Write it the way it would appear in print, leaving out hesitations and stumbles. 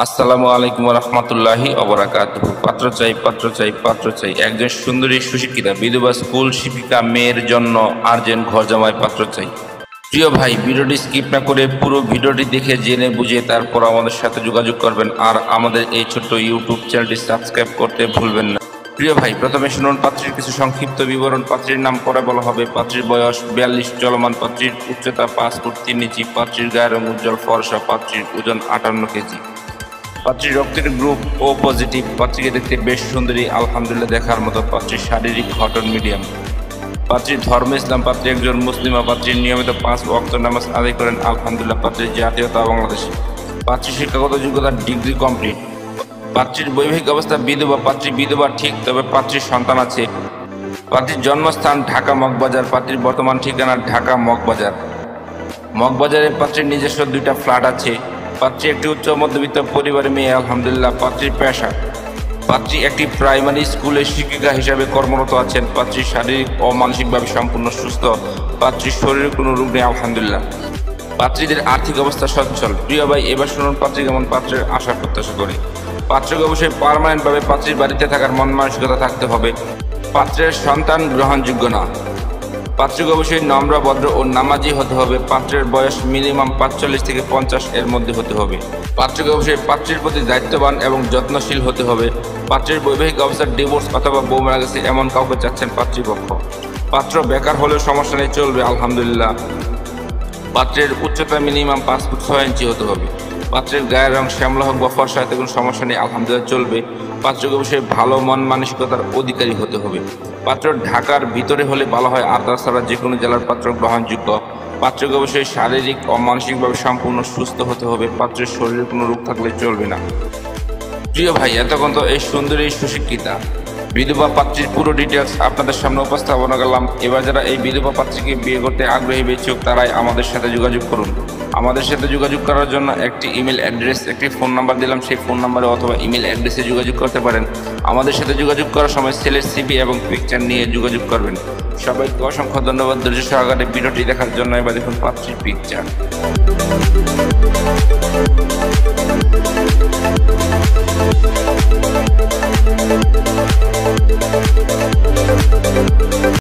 আসসালামু আলাইকুম ওয়া রাহমাতুল্লাহি ওয়া বারাকাতুহু। পাত্র চাই একজন সুন্দরী সুশিক্ষিতা বিধবা স্কুল শিক্ষিকা মেয়ের জন্য আর্জেন্ট ঘর জামাই পাত্র চাই। প্রিয় ভাই, ভিডিওটি স্কিপ না করে পুরো ভিডিওটি দেখে জেনে বুঝে তারপর আমাদের সাথে যোগাযোগ করবেন, আর আমাদের এই ছোট্ট ইউটিউব চ্যানেলটি সাবস্ক্রাইব করতে ভুলবেন না। প্রিয় ভাই, প্রথমে শুনুন পাত্রীর কিছু সংক্ষিপ্ত বিবরণ। পাত্রীর নাম পরে বলা হবে। পাত্রীর বয়স 42 চলমান। পাত্রীর উচ্চতা 5 ফুট 3 ইঞ্চি। পাত্রীর গায়ের রং উজ্জ্বল ফর্সা। পাত্রীর ওজন 58 কেজি। পাত্রীর রক্তের গ্রুপ ও পজিটিভ। পাত্রীকে দেখতে বেশ সুন্দরী, আলহামদুলিল্লাহ দেখার মতো। পাত্রীর শারীরিক গঠন মিডিয়াম। পাত্রীর ধর্ম ইসলাম। পাত্রী একজন মুসলিমা। পাত্রীর নিয়মিত 5 ওয়াক্ত নামাজ আদায় করেন, আলহামদুলিল্লাহ। পাত্রীর জাতীয়তা বাংলাদেশী। পাত্রীর শিক্ষাগত যোগ্যতা ডিগ্রি কমপ্লিট। পাত্রীর বৈবাহিক অবস্থা বিধবা। পাত্রী বিধবা ঠিক, তবে পাত্রীর সন্তান আছে। পাত্রীর জন্মস্থান ঢাকা মগবাজার। পাত্রীর বর্তমান ঠিকানা ঢাকা মগবাজারে পাত্রীর নিজস্ব 2টা ফ্ল্যাট আছে। পাত্রী একটি উচ্চ মধ্যবিত্ত পরিবারের মেয়ে, আলহামদুলিল্লাহ। পাত্রীর পেশা। পাত্রী একটি প্রাইমারি স্কুলের শিক্ষিকা হিসাবে কর্মরত আছেন। পাত্রী শারীরিক ও মানসিকভাবে সম্পূর্ণ সুস্থ। পাত্রীর শরীরে কোনো রোগ নেই, আলহামদুলিল্লাহ। পাত্রীদের আর্থিক অবস্থা সচ্ছল। প্রিয় ভাই, এবার শুনুন পাত্রী কেমন পাত্রের আশা প্রত্যাশা করে। পাত্রকে অবশ্যই পার্মানেন্টভাবে পাত্রীর বাড়িতে থাকার মন মানসিকতা থাকতে হবে। পাত্রের সন্তান গ্রহণযোগ্য না। পাত্রকে অবশ্যই নম্র, ভদ্র ও নামাজি হতে হবে। পাত্রের বয়স মিনিমাম 45 থেকে 50 এর মধ্যে হতে হবে। পাত্রকে অবশ্যই পাত্রীর প্রতি দায়িত্ববান এবং যত্নশীল হতে হবে। পাত্রের বৈবাহিক অবস্থার ডিভোর্স অথবা বউ মারা গেছে এমন কাউকে চাচ্ছেন পাত্রীপক্ষ। পাত্র বেকার হলেও সমস্যা নেই, চলবে, আলহামদুলিল্লাহ। পাত্রের উচ্চতা মিনিমাম 5 ফুট 6 ইঞ্চি হতে হবে। পাত্রের গায়ের রং শ্যামলা হোক বা ফর্সা, এতে কোনো সমস্যা নেই, আলহামদুলিল্লাহ, চলবে। পাত্রকে অবশ্যই ভালো মন মানসিকতার অধিকারী হতে হবে। পাত্র ঢাকার ভিতরে হলে ভালো হয়, আর তাছাড়া যে কোনো জেলার পাত্র গ্রহণযোগ্য। পাত্রকে অবশ্যই শারীরিক ও মানসিকভাবে সম্পূর্ণ সুস্থ হতে হবে। পাত্রের শরীরে কোনো রোগ থাকলে চলবে না। প্রিয় ভাই, এতক্ষণ তো এই সুন্দরী সুশিক্ষিতা বিধবা পাত্রীর পুরো ডিটেলস আপনাদের সামনে উপস্থাপনা করলাম। এবার যারা এই বিধবা পাত্রীকে বিয়ে করতে আগ্রহী ইচ্ছুক, তারাই আমাদের সাথে যোগাযোগ করুন। আমাদের সাথে যোগাযোগ করার জন্য একটি ইমেল অ্যাড্রেস, একটি ফোন নাম্বার দিলাম, সেই ফোন নাম্বারে অথবা ইমেল অ্যাড্রেসে যোগাযোগ করতে পারেন। আমাদের সাথে যোগাযোগ করার সময় ছেলের সিভি এবং পিকচার নিয়ে যোগাযোগ করবেন। সবাইকে অসংখ্য ধন্যবাদ ধৈর্য সহকারে ভিডিওটি দেখার জন্য। এবার দেখুন পাত্রীর পিকচার।